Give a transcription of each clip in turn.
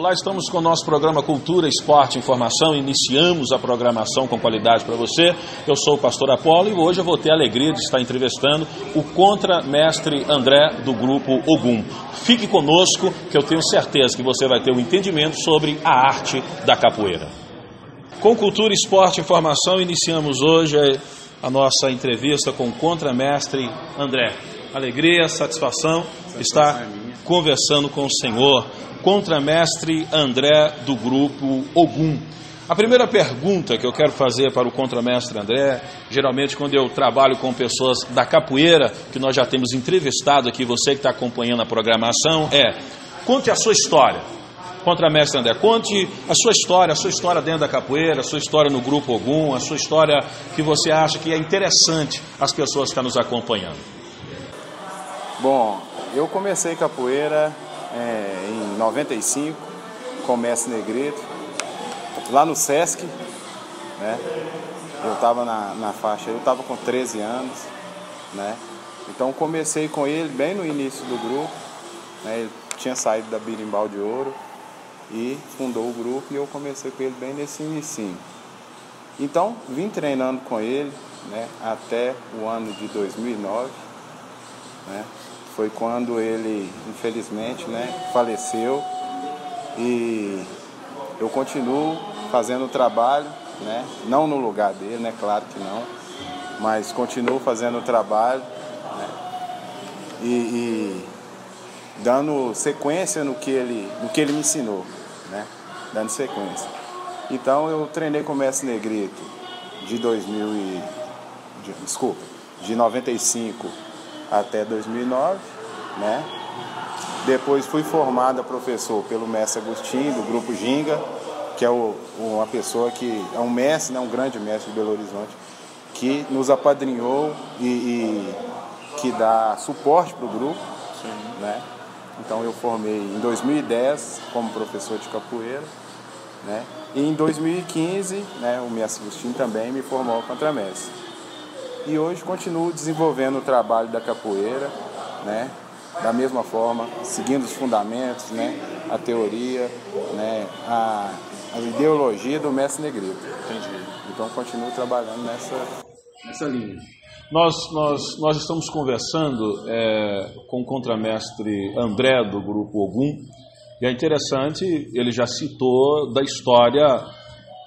Olá, estamos com o nosso programa Cultura, Esporte e Informação. Iniciamos a programação com qualidade para você. Eu sou o pastor Apolo e hoje eu vou ter a alegria de estar entrevistando o contramestre André do Grupo Ogum. Fique conosco que eu tenho certeza que você vai ter um entendimento sobre a arte da capoeira. Com Cultura, Esporte e Informação, iniciamos hoje a nossa entrevista com o contramestre André. Alegria, satisfação estar conversando com o senhor, contramestre André do Grupo Ogum. A primeira pergunta que eu quero fazer para o contramestre André, geralmente quando eu trabalho com pessoas da capoeira, que nós já temos entrevistado aqui, você que está acompanhando a programação, conte a sua história. Contramestre André, conte a sua história dentro da capoeira, a sua história no Grupo Ogum, a sua história que você acha que é interessante as pessoas que estão nos acompanhando. Bom, eu comecei capoeira em 95, com o mestre Negrito, lá no Sesc, né? Eu estava na faixa, eu estava com 13 anos, né? Então comecei com ele bem no início do grupo, né? Ele tinha saído da Birimbau de Ouro e fundou o grupo e eu comecei com ele bem nesse inicinho. Então vim treinando com ele, né? Até o ano de 2009, né? Foi quando ele, infelizmente, né, faleceu e eu continuo fazendo o trabalho, né, não no lugar dele, né, claro que não, mas continuo fazendo o trabalho, né, e dando sequência no que ele me ensinou, né, dando sequência. Então eu treinei com o mestre Negrito de 95 até 2009, né? Depois fui formado a professor pelo mestre Agostinho, do Grupo Ginga, que é uma pessoa que é um mestre, né? Um grande mestre de Belo Horizonte, que nos apadrinhou e que dá suporte para o grupo, né? Então eu formei em 2010 como professor de capoeira, né? E em 2015, né, o mestre Agostinho também me formou contramestre. E hoje continuo desenvolvendo o trabalho da capoeira, né? Da mesma forma, seguindo os fundamentos, né? A teoria, né? A ideologia do mestre Negrito. Entendi. Então continuo trabalhando nessa linha. Nós estamos conversando com o contramestre André do Grupo Ogum, e é interessante, ele já citou da história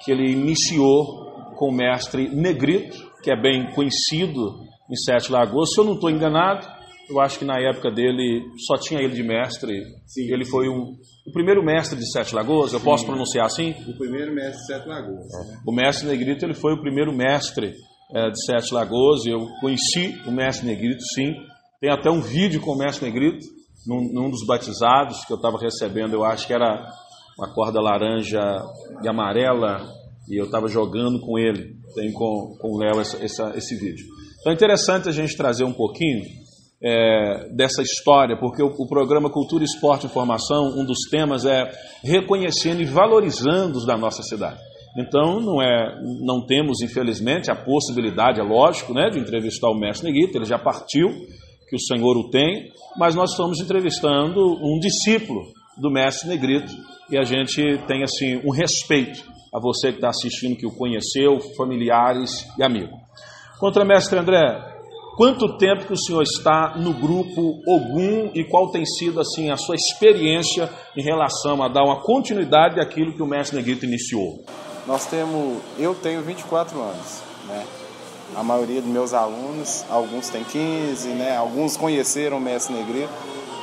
que ele iniciou com o mestre Negrito, que é bem conhecido em Sete Lagoas. Se eu não estou enganado, eu acho que na época dele só tinha ele de mestre. Sim. Ele foi o primeiro mestre de Sete Lagoas, eu posso pronunciar assim? O primeiro mestre de Sete Lagoas. O mestre Negrito, ele foi o primeiro mestre de Sete Lagoas. Eu conheci o mestre Negrito, sim. Tem até um vídeo com o mestre Negrito, num dos batizados que eu estava recebendo, eu acho que era uma corda laranja e amarela, e eu estava jogando com ele. Tem com o Léo esse vídeo. Então é interessante a gente trazer um pouquinho dessa história, porque o programa Cultura, Esporte e Informação, um dos temas é reconhecendo e valorizando os da nossa cidade. Então não temos, infelizmente, a possibilidade, é lógico, né, de entrevistar o mestre Negrito. Ele já partiu, que o Senhor o tem, mas nós estamos entrevistando um discípulo do mestre Negrito e a gente tem assim um respeito a você que está assistindo, que o conheceu, familiares e amigos. Contramestre André, quanto tempo que o senhor está no Grupo Ogum e qual tem sido assim a sua experiência em relação a dar uma continuidade daquilo que o mestre Negrito iniciou? Eu tenho 24 anos, né? A maioria dos meus alunos, alguns têm 15, né? Alguns conheceram o mestre Negrito,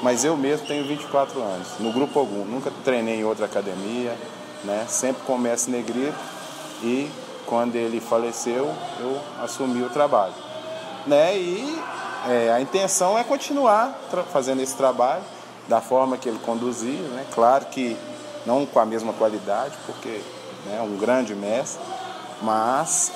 mas eu mesmo tenho 24 anos no Grupo Ogum. Nunca treinei em outra academia, né? Sempre com o mestre Negrito, e quando ele faleceu eu assumi o trabalho, né? E a intenção é continuar fazendo esse trabalho da forma que ele conduzia, né? Claro que não com a mesma qualidade, porque é um grande mestre, mas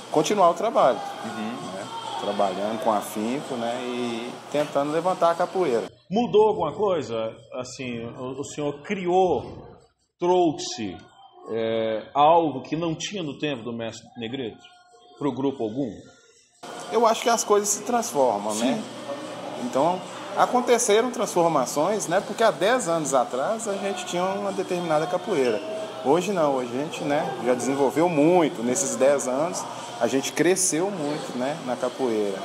continuar o trabalho, né? Trabalhando com afinco, né? E tentando levantar a capoeira. Mudou alguma coisa? Assim, o senhor trouxe algo que não tinha no tempo do mestre Negrito para o Grupo Ogum? Eu acho que as coisas se transformam, né? Então aconteceram transformações, né? Porque há 10 anos atrás a gente tinha uma determinada capoeira. Hoje não, hoje a gente, né, já desenvolveu muito. Nesses 10 anos a gente cresceu muito, né, na capoeira.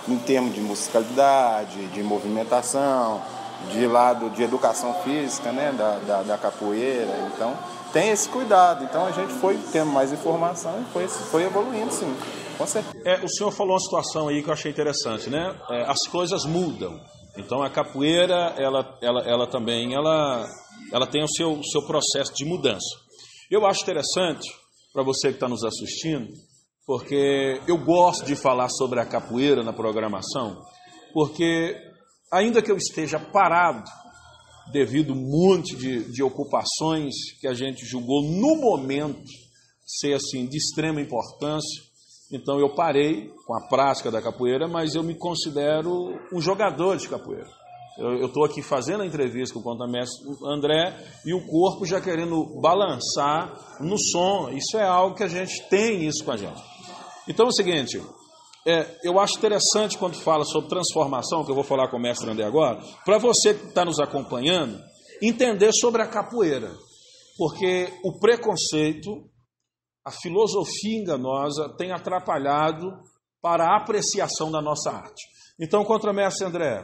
Em termos de musicalidade, de movimentação, de lado de educação física, né, da capoeira. Então tem esse cuidado. Então a gente foi tendo mais informação e foi evoluindo, sim. Com certeza. O senhor falou uma situação aí que eu achei interessante, né? As coisas mudam. Então a capoeira, ela também tem o seu processo de mudança. Eu acho interessante, para você que está nos assistindo, porque eu gosto de falar sobre a capoeira na programação, porque ainda que eu esteja parado, devido a um monte de ocupações que a gente julgou no momento ser assim, de extrema importância, então eu parei com a prática da capoeira, mas eu me considero um jogador de capoeira. Eu estou aqui fazendo a entrevista com o contramestre André e o corpo já querendo balançar no som. Isso é algo que a gente tem isso com a gente. Então é o seguinte, eu acho interessante quando fala sobre transformação, que eu vou falar com o mestre André agora, para você que está nos acompanhando, entender sobre a capoeira. Porque o preconceito, a filosofia enganosa tem atrapalhado para a apreciação da nossa arte. Então, contramestre André,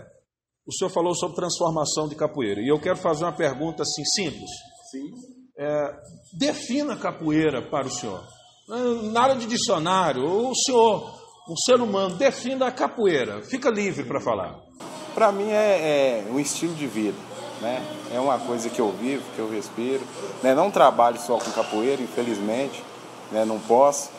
o senhor falou sobre transformação de capoeira. E eu quero fazer uma pergunta assim, simples. Sim. Defina a capoeira para o senhor. Nada de dicionário. O senhor, um ser humano, defina a capoeira. Fica livre para falar. Para mim é um estilo de vida, né? É uma coisa que eu vivo, que eu respiro. Né? Não trabalho só com capoeira, infelizmente. Né? Não posso.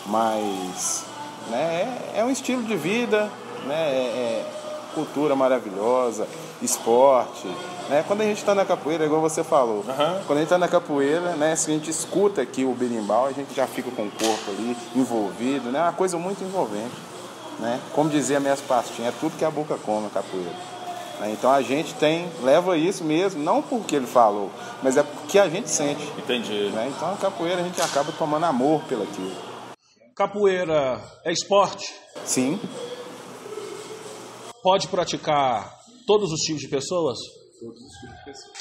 Mas né? É um estilo de vida, né? Cultura maravilhosa, esporte, né? Quando a gente está na capoeira, igual você falou, quando a gente está na capoeira, né? Se a gente escuta aqui o berimbau, a gente já fica com o corpo ali envolvido, né? É uma coisa muito envolvente, né? Como dizia Mestre Pastinha, é tudo que a boca come a capoeira, né? Então a gente leva isso mesmo, não porque ele falou, mas é porque a gente sente. Entendi. Né? Então a capoeira a gente acaba tomando amor pelaquilo. Capoeira é esporte? Sim. Pode praticar todos os tipos de pessoas? Todos os tipos de pessoas.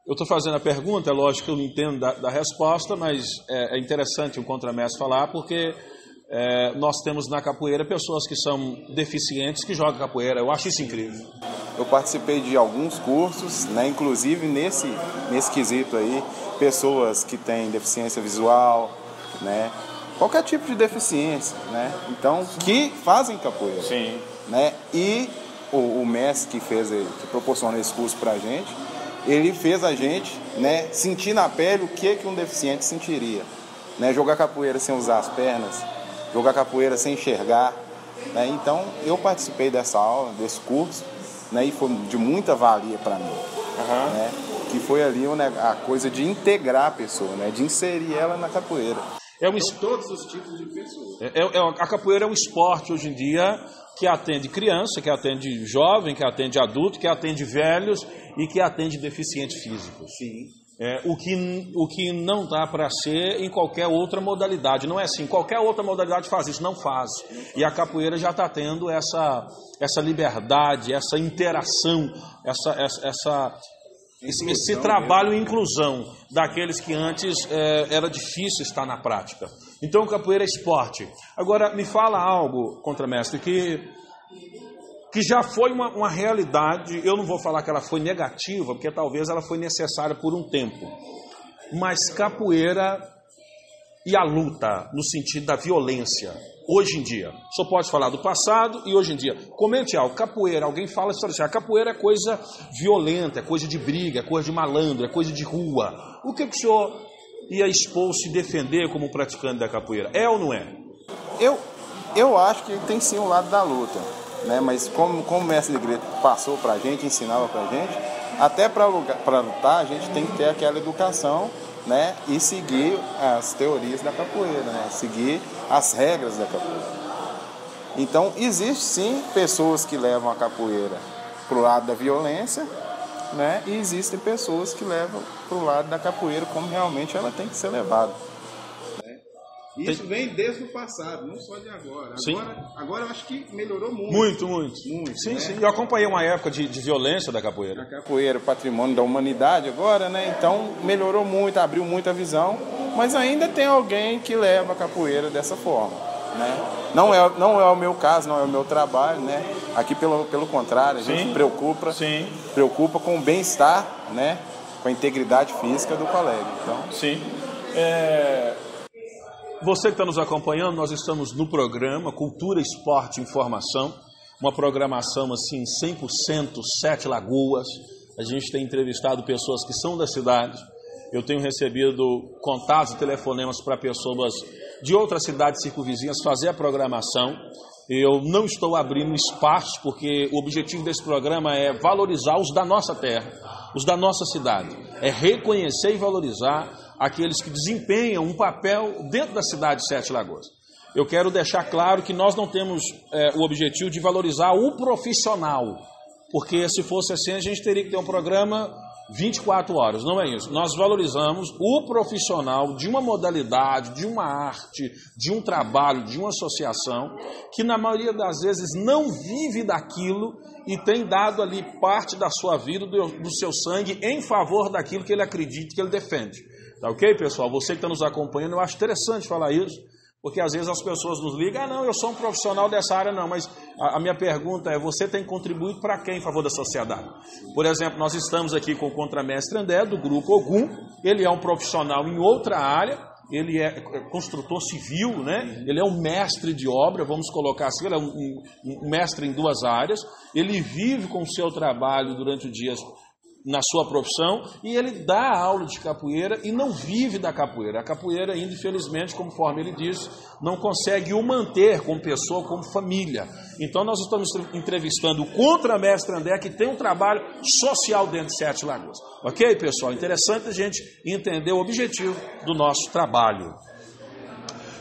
Eu estou fazendo a pergunta, é lógico que eu não entendo da resposta, mas é interessante o contramestre falar, porque nós temos na capoeira pessoas que são deficientes que jogam capoeira. Eu acho isso incrível. Eu participei de alguns cursos, né, inclusive nesse quesito aí, pessoas que têm deficiência visual, né, qualquer tipo de deficiência, né, então, que fazem capoeira. Sim. Né? E o mestre que proporcionou esse curso pra gente, ele fez a gente, né, sentir na pele o que um deficiente sentiria, né? Jogar capoeira sem usar as pernas, jogar capoeira sem enxergar, né? Então eu participei dessa aula, desse curso, né, e foi de muita valia para mim, né? Que foi ali a coisa de integrar a pessoa, né, de inserir ela na capoeira. Todos os tipos de pessoas. A capoeira é um esporte hoje em dia que atende criança, que atende jovem, que atende adulto, que atende velhos e que atende deficiente físico. Sim. O que não dá para ser em qualquer outra modalidade. Não é assim, qualquer outra modalidade faz isso, não faz. E a capoeira já está tendo essa liberdade, essa interação, esse trabalho e inclusão daqueles que antes era difícil estar na prática. Então, capoeira é esporte. Agora, me fala algo, contramestre, que já foi uma realidade. Eu não vou falar que ela foi negativa, porque talvez ela foi necessária por um tempo. Mas capoeira e a luta, no sentido da violência, hoje em dia. Só pode falar do passado e hoje em dia. Comente algo. Capoeira, alguém fala assim, a capoeira é coisa violenta, é coisa de briga, é coisa de malandro, é coisa de rua. O que o senhor ia expor, se defender como praticante da capoeira? É ou não é? Eu acho que tem sim o lado da luta, né? Mas como o mestre Negrito passou pra gente, ensinava pra gente, até para lutar a gente tem que ter aquela educação, né, e seguir as teorias da capoeira, né, seguir as regras da capoeira. Então, existe sim pessoas que levam a capoeira para o lado da violência, né, e existem pessoas que levam para o lado da capoeira como realmente ela tem que ser levada. Isso vem desde o passado, não só de agora. Agora eu acho que melhorou muito. Muito. Sim, né? sim. Eu acompanhei uma época de violência da capoeira. A capoeira é patrimônio da humanidade agora, né? Então melhorou muito, abriu muita visão, mas ainda tem alguém que leva a capoeira dessa forma, né? Não é o meu caso, não é o meu trabalho, né? Aqui pelo contrário, a gente preocupa com o bem-estar, né? Com a integridade física do colega. Então, sim. Você que está nos acompanhando, nós estamos no programa Cultura, Esporte e Informação, uma programação assim 100% Sete Lagoas. A gente tem entrevistado pessoas que são da cidade. Eu tenho recebido contatos e telefonemas para pessoas de outras cidades circunvizinhas fazer a programação. Eu não estou abrindo espaço, porque o objetivo desse programa é valorizar os da nossa terra, os da nossa cidade. É reconhecer e valorizar aqueles que desempenham um papel dentro da cidade de Sete Lagoas. Eu quero deixar claro que nós não temos o objetivo de valorizar o profissional, porque se fosse assim a gente teria que ter um programa 24 horas, não é isso. Nós valorizamos o profissional de uma modalidade, de uma arte, de um trabalho, de uma associação, que na maioria das vezes não vive daquilo e tem dado ali parte da sua vida, do seu sangue, em favor daquilo que ele acredita, que ele defende. Tá ok, pessoal? Você que está nos acompanhando, eu acho interessante falar isso, porque às vezes as pessoas nos ligam, não, eu sou um profissional dessa área, não, mas a minha pergunta é, você tem contribuído para quem em favor da sociedade? Por exemplo, nós estamos aqui com o contramestre André, do Grupo Ogum, ele é um profissional em outra área, ele é construtor civil, né? Ele é um mestre de obra, vamos colocar assim, ele é um mestre em duas áreas, ele vive com o seu trabalho durante o dia na sua profissão, e ele dá aula de capoeira e não vive da capoeira. A capoeira ainda, infelizmente, conforme ele disse, não consegue o manter como pessoa, como família. Então nós estamos entrevistando o contramestre André, que tem um trabalho social dentro de Sete Lagoas. Ok, pessoal? Interessante a gente entender o objetivo do nosso trabalho.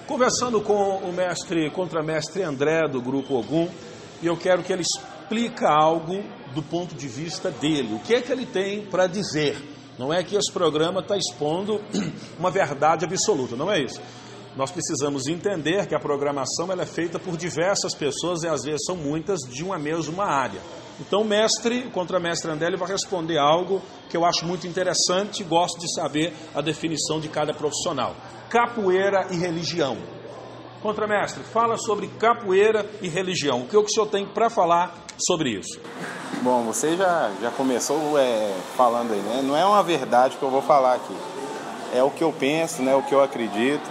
Conversando com o contramestre André, do Grupo Ogum, e eu quero que ele explique algo do ponto de vista dele. O que é que ele tem para dizer? Não é que esse programa está expondo uma verdade absoluta, não é isso. Nós precisamos entender que a programação ela é feita por diversas pessoas e às vezes são muitas de uma mesma área. Então o contramestre André, ele vai responder algo que eu acho muito interessante e gosto de saber a definição de cada profissional. Capoeira e religião. Contramestre, fala sobre capoeira e religião. O que o senhor tem para falar sobre isso? Bom, você já começou falando aí, né? Não é uma verdade que eu vou falar aqui. É o que eu penso, né? O que eu acredito.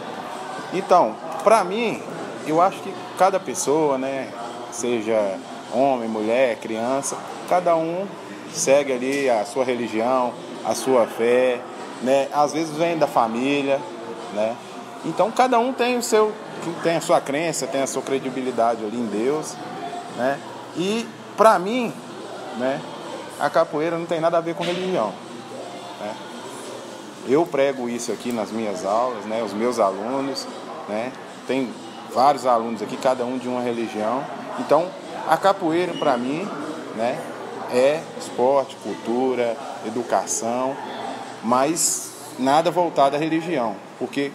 Então, para mim, eu acho que cada pessoa, né? Seja homem, mulher, criança, cada um segue ali a sua religião, a sua fé, né? Às vezes vem da família, né? Então, cada um tem tem a sua crença, tem a sua credibilidade ali em Deus, né? E, para mim, né, a capoeira não tem nada a ver com religião, né? Eu prego isso aqui nas minhas aulas, né, os meus alunos, né, tem vários alunos aqui, cada um de uma religião. Então, a capoeira para mim, né, é esporte, cultura, educação, mas nada voltado à religião, porque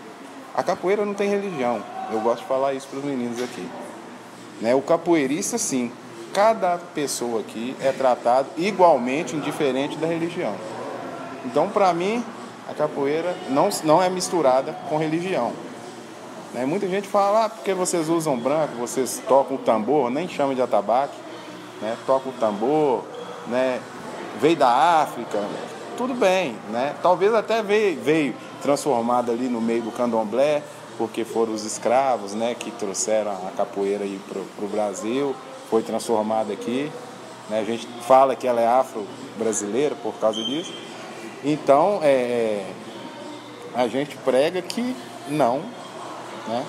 a capoeira não tem religião. Eu gosto de falar isso para os meninos aqui, né? O capoeirista, sim, cada pessoa aqui é tratado igualmente, indiferente da religião. Então, para mim, a capoeira não é misturada com religião, né? Muita gente fala, porque vocês usam branco, vocês tocam o tambor, nem chama de atabaque, né? Toca o tambor, né? Veio da África, tudo bem, né? Talvez até veio transformado ali no meio do candomblé, porque foram os escravos, né, que trouxeram a capoeira aí para o Brasil, foi transformada aqui, né? A gente fala que ela é afro-brasileira por causa disso. Então, a gente prega que não, né,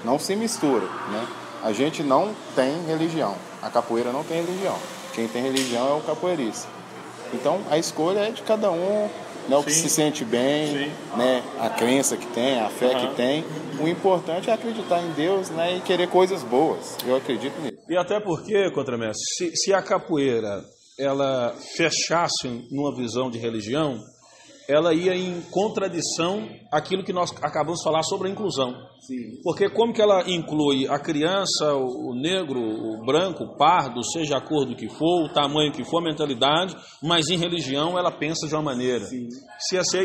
não se mistura, né? A gente não tem religião, a capoeira não tem religião. Quem tem religião é o capoeirista. Então, a escolha é de cada um, né, o que se sente bem, né, a crença que tem, a fé que tem. O importante é acreditar em Deus, né, e querer coisas boas. Eu acredito nisso. E até porque, contramestre, se a capoeira ela fechasse numa visão de religião, ela ia em contradição àquilo que nós acabamos de falar sobre a inclusão. Sim. Porque como que ela inclui a criança, o negro, o branco, o pardo, seja a cor do que for, o tamanho que for, a mentalidade, mas em religião ela pensa de uma maneira. Sim.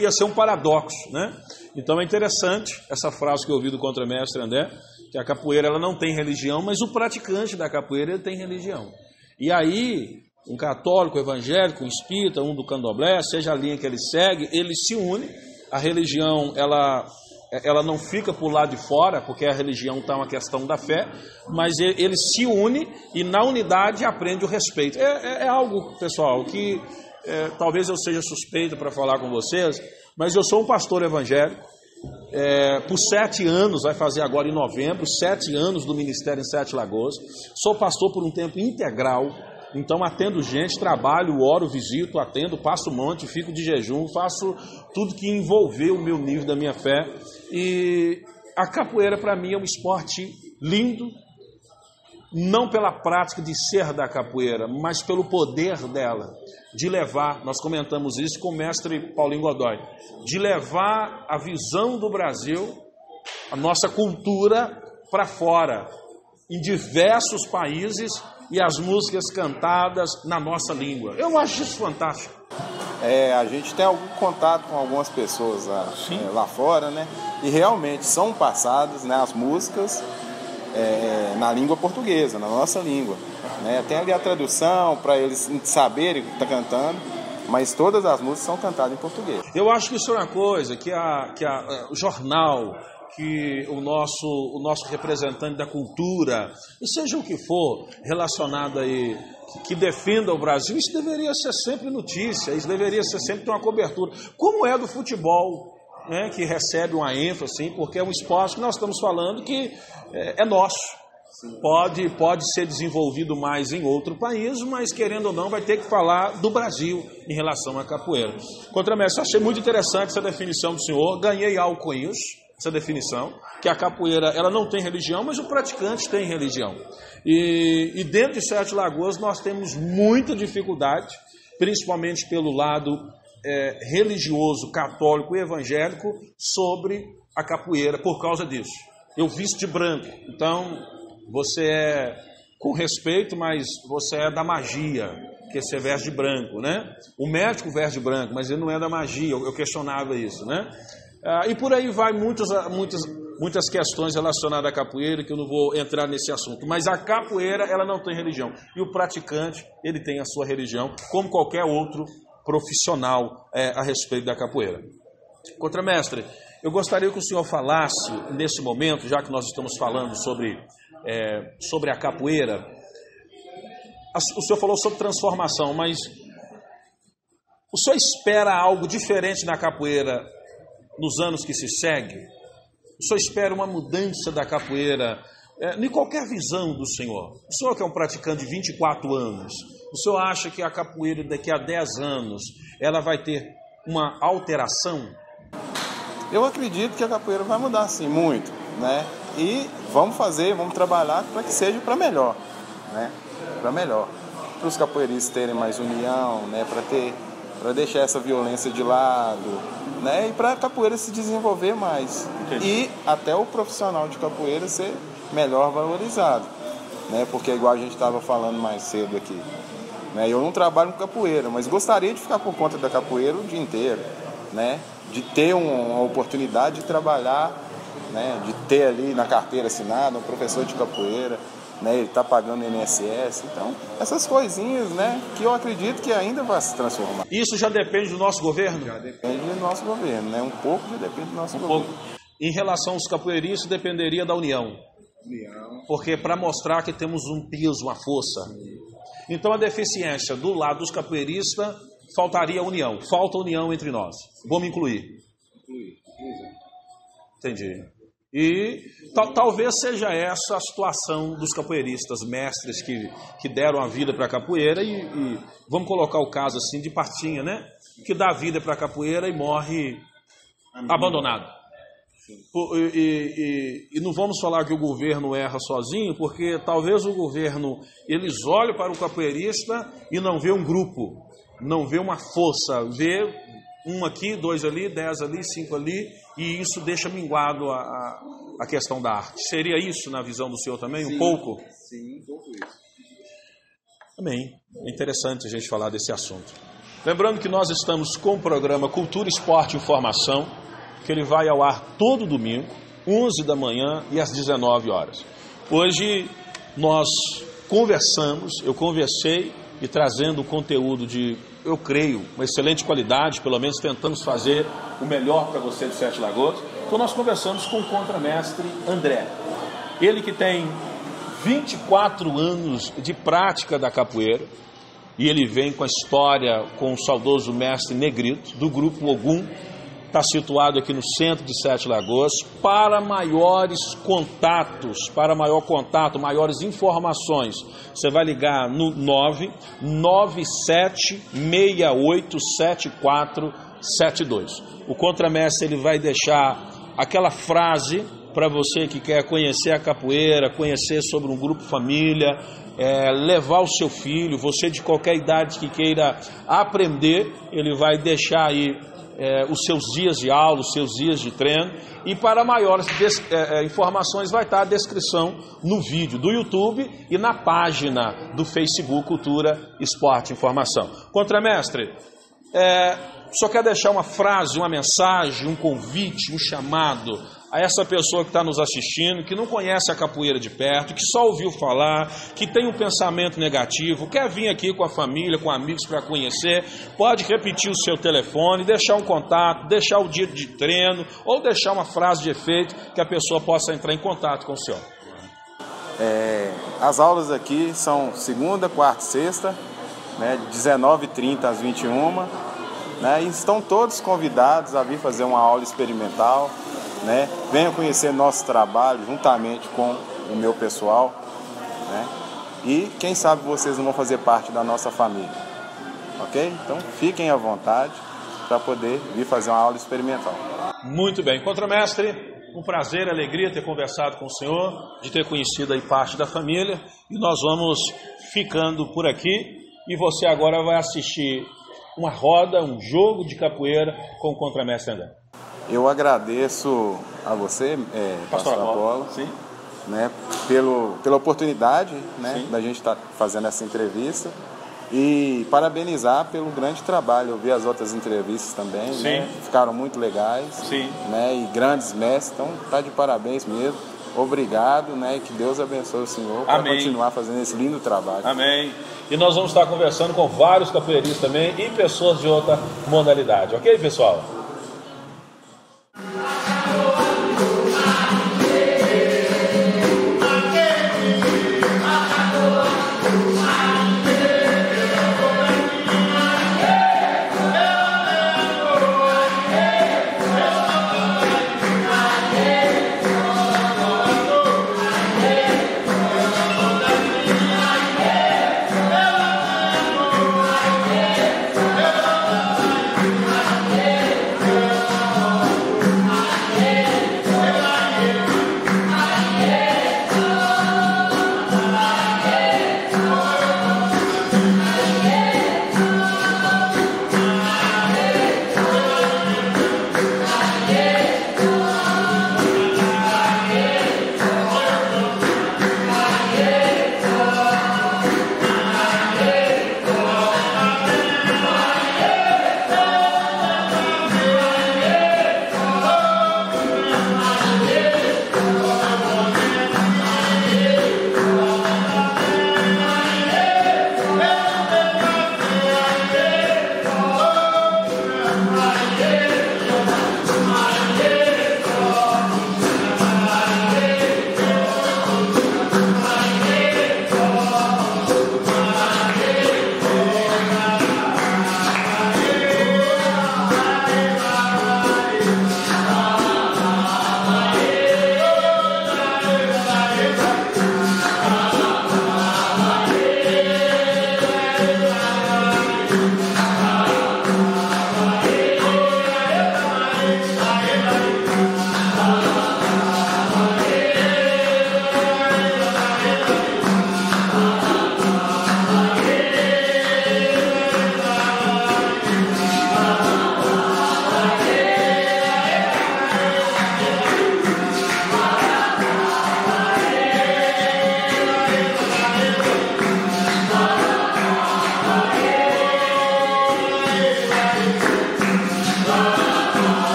Ia ser um paradoxo, né? Então é interessante essa frase que eu ouvi do contramestre André, que a capoeira ela não tem religião, mas o praticante da capoeira ele tem religião. E aí, um católico, evangélico, um espírita, um do candomblé, seja a linha que ele segue, ele se une. A religião, ela não fica por lá de fora, porque a religião está uma questão da fé, mas ele se une e na unidade aprende o respeito. É algo, pessoal, que talvez eu seja suspeito para falar com vocês, mas eu sou um pastor evangélico, por 7 anos, vai fazer agora em novembro, 7 anos do ministério em Sete Lagoas, sou pastor por um tempo integral. Então atendo gente, trabalho, oro, visito, atendo, passo um monte, fico de jejum, faço tudo que envolver o meu nível da minha fé. E a capoeira para mim é um esporte lindo, não pela prática de ser da capoeira, mas pelo poder dela, de levar, nós comentamos isso com o mestre Paulinho Godoy, de levar a visão do Brasil, a nossa cultura para fora, em diversos países, e as músicas cantadas na nossa língua. Eu acho isso fantástico. A gente tem algum contato com algumas pessoas lá fora, né? E realmente são passadas, né, as músicas na língua portuguesa, na nossa língua. Né? Tem ali a tradução para eles saberem o que está cantando, mas todas as músicas são cantadas em português. Eu acho que isso é uma coisa que o jornal, que o nosso representante da cultura, e seja o que for relacionado aí, que defenda o Brasil, isso deveria ser sempre notícia, isso deveria ser sempre uma cobertura, como é do futebol, né, que recebe uma ênfase, assim, porque é um esporte que nós estamos falando que é nosso. Pode ser desenvolvido mais em outro país, mas querendo ou não vai ter que falar do Brasil em relação à capoeira. Contramestre, achei muito interessante essa definição do senhor, ganhei algo com isso, essa definição, que a capoeira ela não tem religião, mas o praticante tem religião. E dentro de Sete Lagoas nós temos muita dificuldade, principalmente pelo lado religioso, católico e evangélico, sobre a capoeira, por causa disso. Eu visto de branco, então você é, com respeito, mas você é da magia, que você veste de branco, né? O médico veste de branco, mas ele não é da magia, eu questionava isso, né? E por aí vai muitas questões relacionadas à capoeira, que eu não vou entrar nesse assunto. Mas a capoeira, ela não tem religião. E o praticante, ele tem a sua religião, como qualquer outro profissional a respeito da capoeira. Contramestre, eu gostaria que o senhor falasse, nesse momento, já que nós estamos falando sobre a capoeira, o senhor falou sobre transformação, mas o senhor espera algo diferente na capoeira nos anos que se seguem? O senhor espera uma mudança da capoeira em qualquer visão do senhor? O senhor que é um praticante de 24 anos, o senhor acha que a capoeira daqui a 10 anos ela vai ter uma alteração? Eu acredito que a capoeira vai mudar sim, muito, né? E vamos trabalhar para que seja para melhor, né? Para melhor. Para os capoeiristas terem mais união, né? Para deixar essa violência de lado, né? E para a capoeira se desenvolver mais. Entendi. E até o profissional de capoeira ser melhor valorizado, né? Porque igual a gente estava falando mais cedo aqui, né? Eu não trabalho com capoeira, mas gostaria de ficar por conta da capoeira o dia inteiro, né? De ter uma oportunidade de trabalhar, né? De ter ali na carteira assinada um professor de capoeira, né? Ele está pagando INSS. Então, essas coisinhas, né? Que eu acredito que ainda vai se transformar. Isso já depende do nosso governo? Já depende do nosso governo, né? Um pouco já depende do nosso governo. Pouco. Em relação aos capoeiristas, dependeria da união. Porque para mostrar que temos um peso, uma força. Então, a deficiência do lado dos capoeiristas, faltaria união. Falta união entre nós. Vamos incluir. Entendi. E talvez seja essa a situação dos capoeiristas, mestres que deram a vida para a capoeira e vamos colocar o caso assim de Partinha, né? Que dá a vida para a capoeira e morre abandonado. E não vamos falar que o governo erra sozinho, porque talvez o governo, eles olhem para o capoeirista e não vê um grupo, não vê uma força, vê Um aqui, 2 ali, 10 ali, 5 ali, e isso deixa minguado a questão da arte. Seria isso na visão do senhor também? Sim, um pouco? Sim, um pouco isso. Amém. É interessante a gente falar desse assunto. Lembrando que nós estamos com o programa Cultura, Esporte e Informação, que ele vai ao ar todo domingo, 11 da manhã e às 19 horas. Hoje nós eu conversei e trazendo conteúdo de, eu creio, uma excelente qualidade, pelo menos tentamos fazer o melhor para você de Sete Lagoas. Então nós conversamos com o contramestre André. Ele que tem 24 anos de prática da capoeira, e ele vem com a história com o saudoso mestre Negrito, do grupo Ogum, está situado aqui no centro de Sete Lagoas. Para maiores contatos, maiores informações, você vai ligar no 997687472. O contramestre ele vai deixar aquela frase para você que quer conhecer a capoeira, conhecer sobre um grupo família, levar o seu filho, você de qualquer idade que queira aprender, ele vai deixar aí os seus dias de aula, os seus dias de treino, e para maiores informações vai estar a descrição no vídeo do YouTube e na página do Facebook Cultura, Esporte e Informação. Contramestre, só quer deixar uma frase, uma mensagem, um convite, um chamado a essa pessoa que está nos assistindo, que não conhece a capoeira de perto, que só ouviu falar, que tem um pensamento negativo, quer vir aqui com a família, com amigos para conhecer, pode repetir o seu telefone, deixar um contato, deixar o dia de treino, ou deixar uma frase de efeito que a pessoa possa entrar em contato com o senhor. As aulas aqui são segunda, quarta e sexta, né, de 19h30 às 21h, né, e estão todos convidados a vir fazer uma aula experimental, né? Venham conhecer nosso trabalho juntamente com o meu pessoal, né? E quem sabe vocês não vão fazer parte da nossa família, ok? Então fiquem à vontade para poder vir fazer uma aula experimental. Muito bem, contramestre, um prazer, alegria ter conversado com o senhor, de ter conhecido aí parte da família, e nós vamos ficando por aqui, e você agora vai assistir uma roda, um jogo de capoeira com o contramestre André. Eu agradeço a você, Pastor Apolo, né, pela oportunidade, né, da gente estar fazendo essa entrevista, e parabenizar pelo grande trabalho. Eu vi as outras entrevistas também, né, ficaram muito legais, né, e grandes mestres, então está de parabéns mesmo. Obrigado, né, e que Deus abençoe o senhor para continuar fazendo esse lindo trabalho. Amém. E nós vamos estar conversando com vários capoeiristas também e pessoas de outra modalidade, ok, pessoal?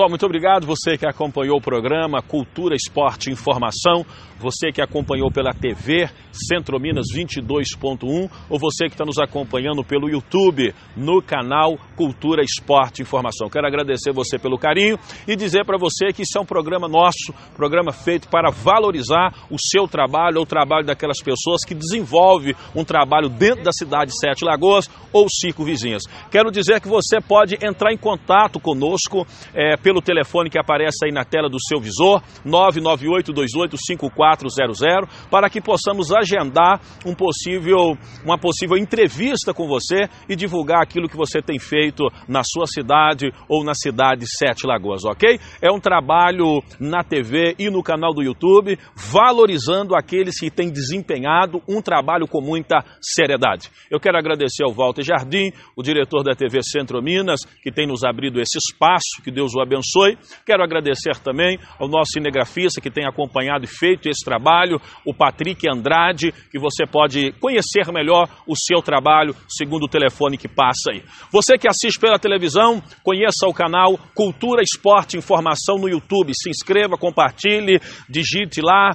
Pessoal, muito obrigado. Você que acompanhou o programa Cultura, Esporte e Informação, você que acompanhou pela TV Centro Minas 22.1 ou você que está nos acompanhando pelo YouTube no canal Cultura, Esporte e Informação. Quero agradecer você pelo carinho e dizer para você que isso é um programa nosso, programa feito para valorizar o seu trabalho, o trabalho daquelas pessoas que desenvolvem um trabalho dentro da cidade de Sete Lagoas ou circunvizinhas. Quero dizer que você pode entrar em contato conosco pelo telefone que aparece aí na tela do seu visor, 998285400, para que possamos agendar uma possível entrevista com você e divulgar aquilo que você tem feito na sua cidade ou na cidade de Sete Lagoas, ok? É um trabalho na TV e no canal do YouTube, valorizando aqueles que têm desempenhado um trabalho com muita seriedade. Eu quero agradecer ao Walter Jardim, o diretor da TV Centro Minas, que tem nos abrido esse espaço, que Deus o abençoe. Quero agradecer também ao nosso cinegrafista que tem acompanhado e feito esse trabalho, o Patrick Andrade, que você pode conhecer melhor o seu trabalho segundo o telefone que passa aí. Você que assiste pela televisão, conheça o canal Cultura, Esporte e Informação no YouTube. Se inscreva, compartilhe, digite lá,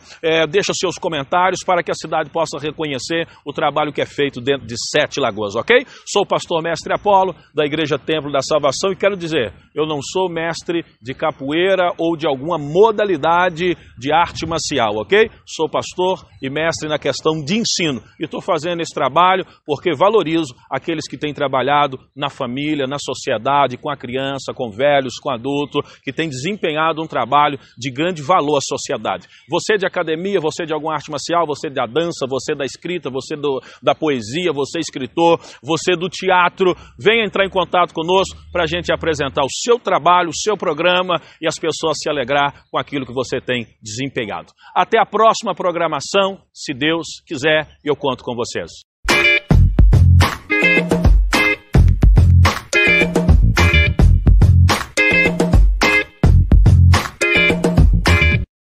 deixa seus comentários para que a cidade possa reconhecer o trabalho que é feito dentro de Sete Lagoas, ok? Sou o pastor Mestre Apolo, da Igreja Templo da Salvação, e quero dizer, eu não sou mestre de capoeira ou de alguma modalidade de arte marcial, ok? Sou pastor e mestre na questão de ensino. E estou fazendo esse trabalho porque valorizo aqueles que têm trabalhado na família, na sociedade, com a criança, com velhos, com adulto, que têm desempenhado um trabalho de grande valor à sociedade. Você de academia, você de alguma arte marcial, você da dança, você da escrita, você da poesia, você escritor, você do teatro, venha entrar em contato conosco para a gente apresentar o seu trabalho, o seu programa e as pessoas se alegrar com aquilo que você tem desempenhado. Até a próxima programação, se Deus quiser, e eu conto com vocês.